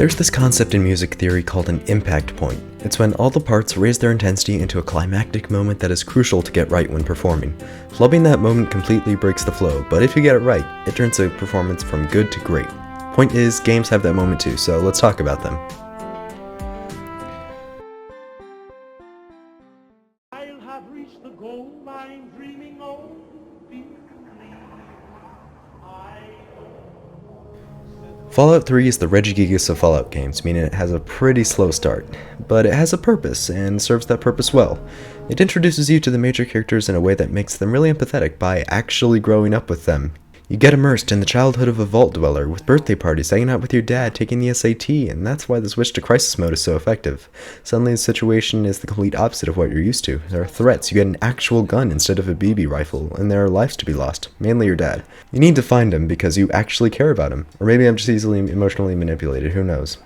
There's this concept in music theory called an impact point. It's when all the parts raise their intensity into a climactic moment that is crucial to get right when performing. Flubbing that moment completely breaks the flow, but if you get it right, it turns a performance from good to great. Point is, games have that moment too, so let's talk about them. I'll have reached the goal I'm dreaming of. Fallout 3 is the Regigigas of Fallout games, meaning it has a pretty slow start, but it has a purpose, and serves that purpose well. It introduces you to the major characters in a way that makes them really empathetic by actually growing up with them. You get immersed in the childhood of a vault dweller, with birthday parties, hanging out with your dad, taking the SAT, and that's why the switch to crisis mode is so effective. Suddenly the situation is the complete opposite of what you're used to. There are threats, you get an actual gun instead of a BB rifle, and there are lives to be lost, mainly your dad. You need to find him because you actually care about him, or maybe I'm just easily emotionally manipulated, who knows.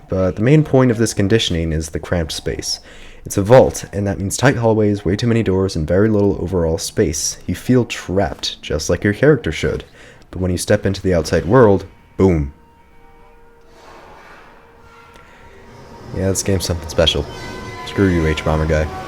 But the main point of this conditioning is the cramped space. It's a vault, and that means tight hallways, way too many doors, and very little overall space. You feel trapped, just like your character should. But when you step into the outside world, boom. Yeah, this game's something special. Screw you, H-Bomber guy.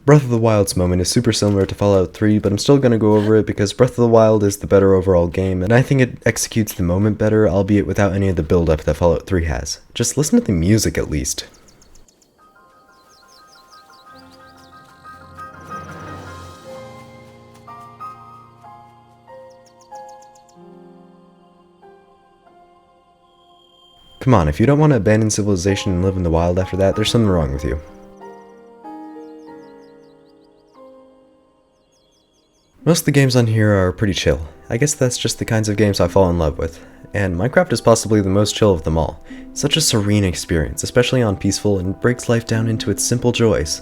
Breath of the Wild's moment is super similar to Fallout 3, but I'm still going to go over it because Breath of the Wild is the better overall game, and I think it executes the moment better, albeit without any of the build-up that Fallout 3 has. Just listen to the music at least. Come on, if you don't want to abandon civilization and live in the wild after that, there's something wrong with you. Most of the games on here are pretty chill. I guess that's just the kinds of games I fall in love with. And Minecraft is possibly the most chill of them all. It's such a serene experience, especially on peaceful, and breaks life down into its simple joys.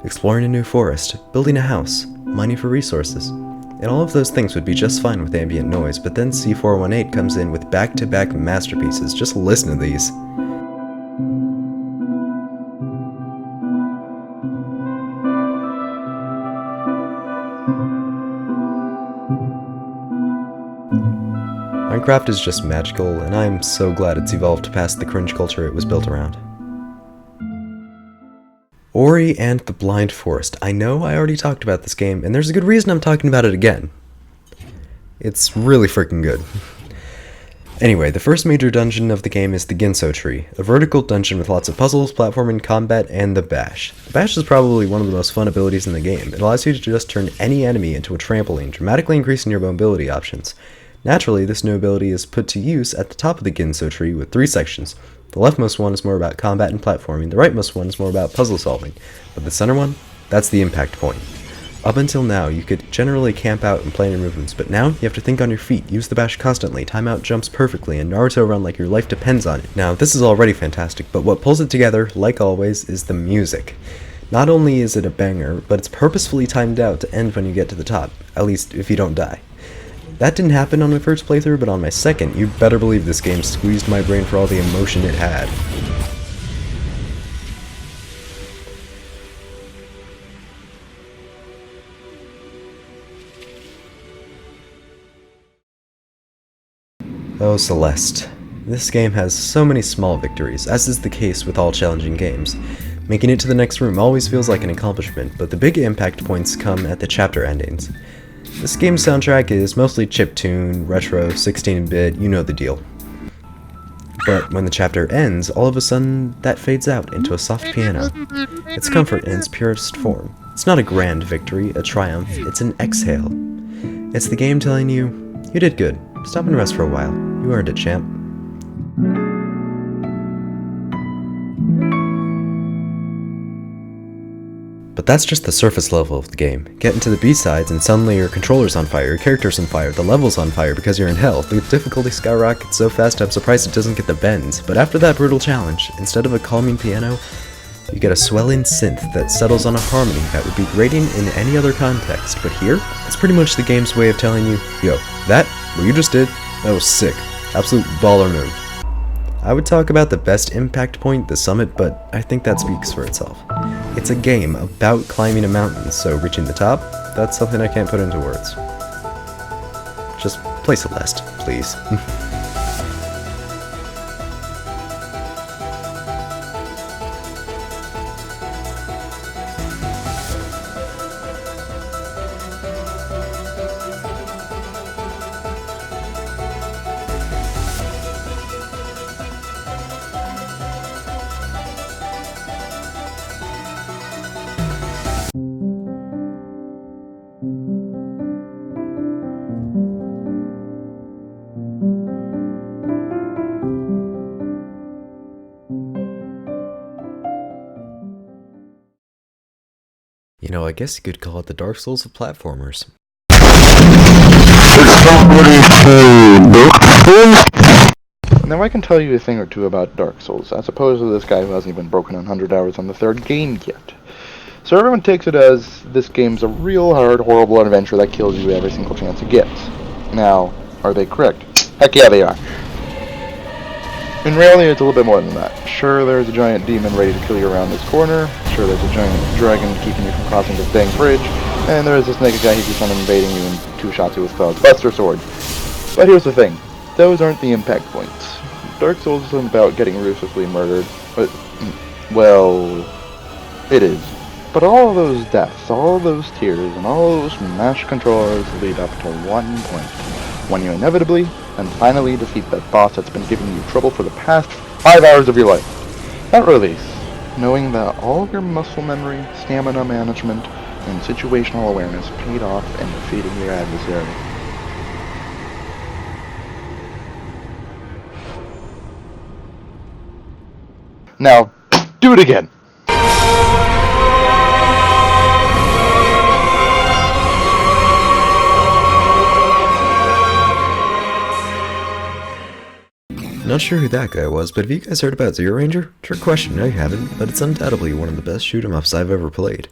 Exploring a new forest, building a house, mining for resources. And all of those things would be just fine with ambient noise, but then C418 comes in with back-to-back masterpieces. Just listen to these. Minecraft is just magical, and I'm so glad it's evolved past the cringe culture it was built around. Ori and the Blind Forest. I know I already talked about this game, and there's a good reason I'm talking about it again. It's really freaking good. Anyway, the first major dungeon of the game is the Ginso Tree, a vertical dungeon with lots of puzzles, platforming, combat, and the bash. The bash is probably one of the most fun abilities in the game. It allows you to just turn any enemy into a trampoline, dramatically increasing your mobility options. Naturally, this new ability is put to use at the top of the Ginso Tree with 3 sections. The leftmost one is more about combat and platforming, the rightmost one is more about puzzle solving, but the center one, that's the impact point. Up until now, you could generally camp out and plan your movements, but now you have to think on your feet, use the bash constantly, time out jumps perfectly, and Naruto run like your life depends on it. Now, this is already fantastic, but what pulls it together, like always, is the music. Not only is it a banger, but it's purposefully timed out to end when you get to the top, at least if you don't die. That didn't happen on my first playthrough, but on my second, you better believe this game squeezed my brain for all the emotion it had. Oh, Celeste. This game has so many small victories, as is the case with all challenging games. Making it to the next room always feels like an accomplishment, but the big impact points come at the chapter endings. This game's soundtrack is mostly chiptune, retro, 16-bit, you know the deal. But when the chapter ends, all of a sudden, that fades out into a soft piano. It's comfort in its purest form. It's not a grand victory, a triumph, it's an exhale. It's the game telling you, you did good, stop and rest for a while, you earned it, champ. But that's just the surface level of the game. Get into the B-sides and suddenly your controller's on fire, your character's on fire, the level's on fire because you're in hell. The difficulty skyrockets so fast I'm surprised it doesn't get the bends. But after that brutal challenge, instead of a calming piano, you get a swelling synth that settles on a harmony that would be grating in any other context. But here, it's pretty much the game's way of telling you, yo, that, what you just did, that was sick. Absolute baller move. I would talk about the best impact point, the summit, but I think that speaks for itself. It's a game about climbing a mountain, so reaching the top, that's something I can't put into words. Just Play Celeste, please. You know, I guess you could call it the Dark Souls of platformers. Now I can tell you a thing or two about Dark Souls, as opposed to this guy who hasn't even broken 100 hours on the third game yet. So everyone takes it as this game's a real hard, horrible adventure that kills you every single chance it gets. Now, are they correct? Heck yeah, they are. In reality, it's a little bit more than that. Sure, there's a giant demon ready to kill you around this corner. Sure, there's a giant dragon keeping you from crossing this dang bridge. And there's this naked guy who keeps on invading you and two-shots you with Cloud's Buster Sword. But here's the thing. Those aren't the impact points. Dark Souls isn't about getting ruthlessly murdered. But, well, it is. But all of those deaths, all those tears, and all those mashed controllers lead up to one point. When you inevitably and finally defeat that boss that's been giving you trouble for the past 5 hours of your life. At release, knowing that all your muscle memory, stamina management, and situational awareness paid off in defeating your adversary. Now, do it again! Not sure who that guy was, but have you guys heard about Zero Ranger? Trick question, no you haven't, but it's undoubtedly one of the best shoot 'em ups I've ever played.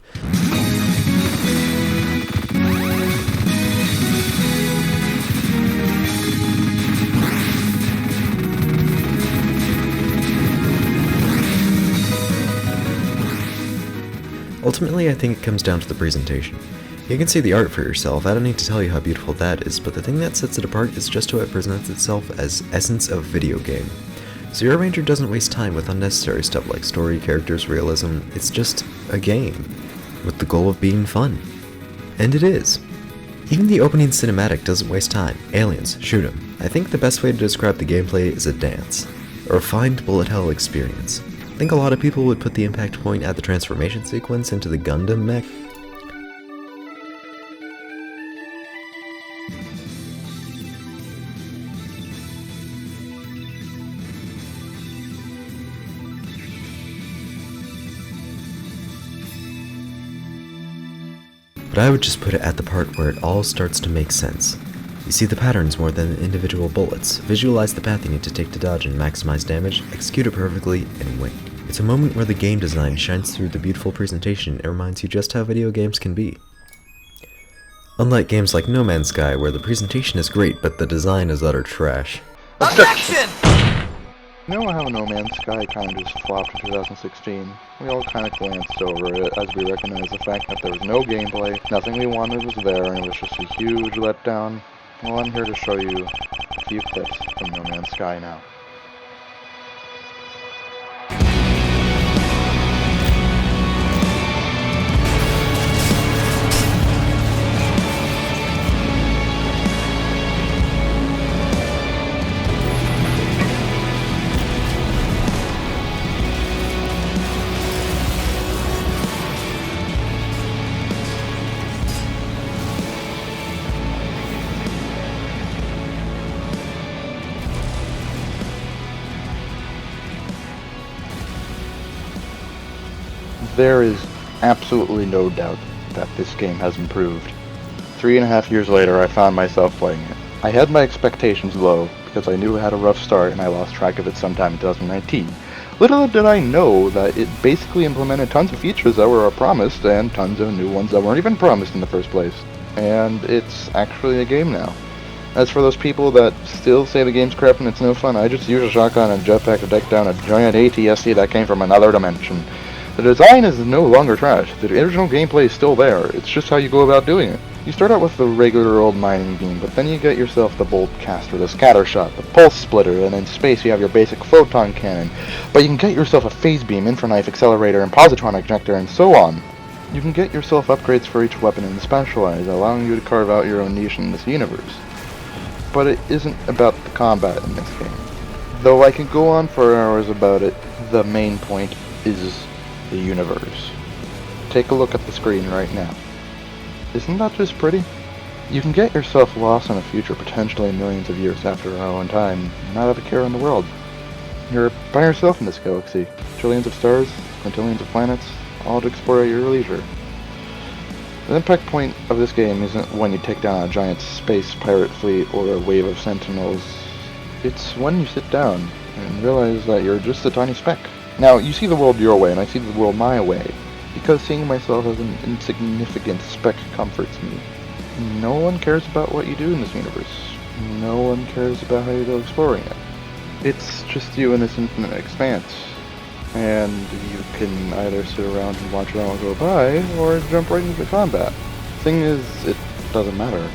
Ultimately, I think it comes down to the presentation. You can see the art for yourself, I don't need to tell you how beautiful that is, but the thing that sets it apart is just how it presents itself as essence of video game. Zero Ranger doesn't waste time with unnecessary stuff like story, characters, realism, it's just a game, with the goal of being fun. And it is. Even the opening cinematic doesn't waste time. Aliens, shoot 'em. I think the best way to describe the gameplay is a dance. A refined bullet hell experience. I think a lot of people would put the impact point at the transformation sequence into the Gundam mech. But I would just put it at the part where it all starts to make sense. You see the patterns more than the individual bullets, visualize the path you need to take to dodge and maximize damage, execute it perfectly, and win. It's a moment where the game design shines through the beautiful presentation and reminds you just how video games can be. Unlike games like No Man's Sky, where the presentation is great but the design is utter trash. Objection! You know how No Man's Sky kind of just flopped in 2016? We all kind of glanced over it as we recognized the fact that there was no gameplay, nothing we wanted was there, and it was just a huge letdown. Well, I'm here to show you a few clips from No Man's Sky now. There is absolutely no doubt that this game has improved. 3.5 years later, I found myself playing it. I had my expectations low, because I knew it had a rough start and I lost track of it sometime in 2019. Little did I know that it basically implemented tons of features that were promised, and tons of new ones that weren't even promised in the first place. And it's actually a game now. As for those people that still say the game's crap and it's no fun, I just use a shotgun and jetpack to take down a giant ATST that came from another dimension. The design is no longer trash. The original gameplay is still there. It's just how you go about doing it. You start out with the regular old mining beam, but then you get yourself the bolt caster, the scatter shot, the pulse splitter, and in space you have your basic photon cannon. But you can get yourself a phase beam, infraknife, accelerator, and positron ejector, and so on. You can get yourself upgrades for each weapon and specialize, allowing you to carve out your own niche in this universe. But it isn't about the combat in this game. Though I can go on for hours about it, the main point is the universe. Take a look at the screen right now. Isn't that just pretty? You can get yourself lost in a future potentially millions of years after our own time, and not have a care in the world. You're by yourself in this galaxy. Trillions of stars, quintillions of planets, all to explore at your leisure. The impact point of this game isn't when you take down a giant space pirate fleet or a wave of sentinels. It's when you sit down and realize that you're just a tiny speck. Now, you see the world your way, and I see the world my way, because seeing myself as an insignificant speck comforts me. No one cares about what you do in this universe. No one cares about how you go exploring it. It's just you in this infinite expanse. And you can either sit around and watch it all go by, or jump right into combat. Thing is, it doesn't matter.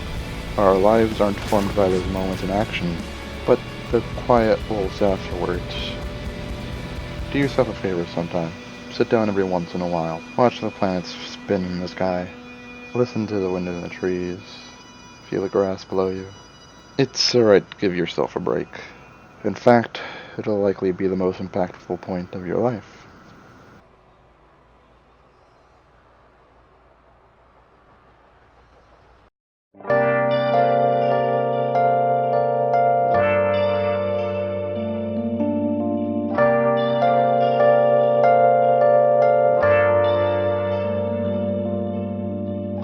Our lives aren't formed by those moments in action, but the quiet wolves afterwards. Do yourself a favor sometime. Sit down every once in a while. Watch the planets spin in the sky. Listen to the wind in the trees. Feel the grass below you. It's alright to give yourself a break. In fact, it'll likely be the most impactful point of your life.